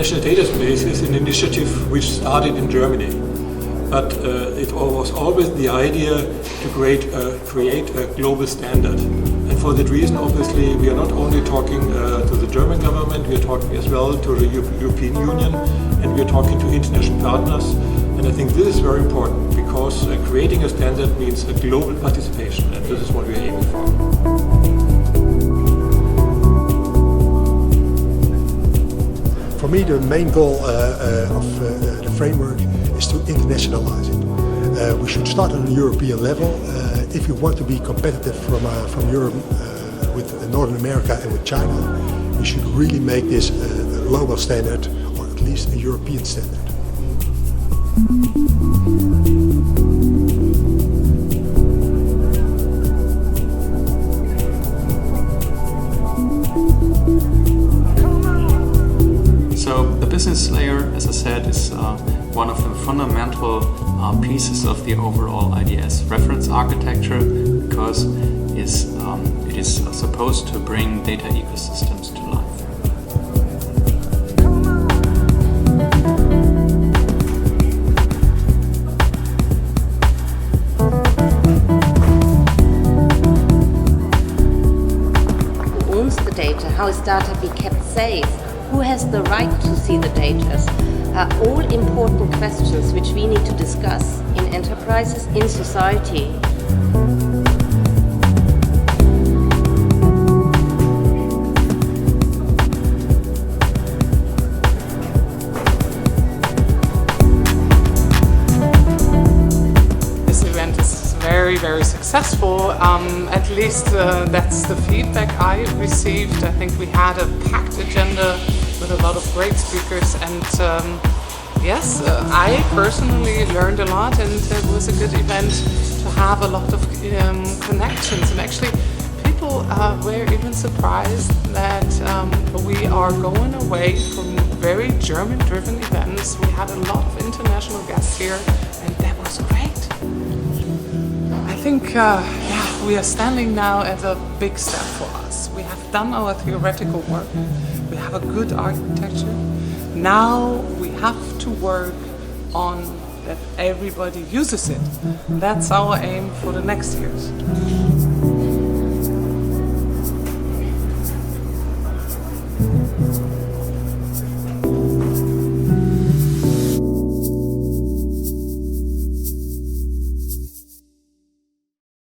international data space is an initiative which started in Germany, but it was always the idea to create a global standard. And for that reason, obviously, we are not only talking to the German government, we are talking as well to the European Union, and we are talking to international partners. And I think this is very important because creating a standard means a global participation, and this is what we are aiming for. For me, the main goal of the framework is to internationalize it. We should start on a European level. If you want to be competitive from Europe with Northern America and with China, we should really make this a global standard, or at least a European standard. So the business layer, as I said, is one of the fundamental pieces of the overall IDS reference architecture, because it is supposed to bring data ecosystems to life. Who owns the data? How is data be kept safe? Who has the right to see the data? Are all important questions which we need to discuss in enterprises, in society. This event is very, very successful. At least that's the feedback I received. I think we had a packed agenda with a lot of great speakers, and yes, I personally learned a lot, and it was a good event to have a lot of connections, and actually people were even surprised that we are going away from very German-driven events. We had a lot of international guests here, and that was great. I think we are standing now at a big step for us. We have done our theoretical work. We have a good architecture. Now we have to work on that everybody uses it. That's our aim for the next years.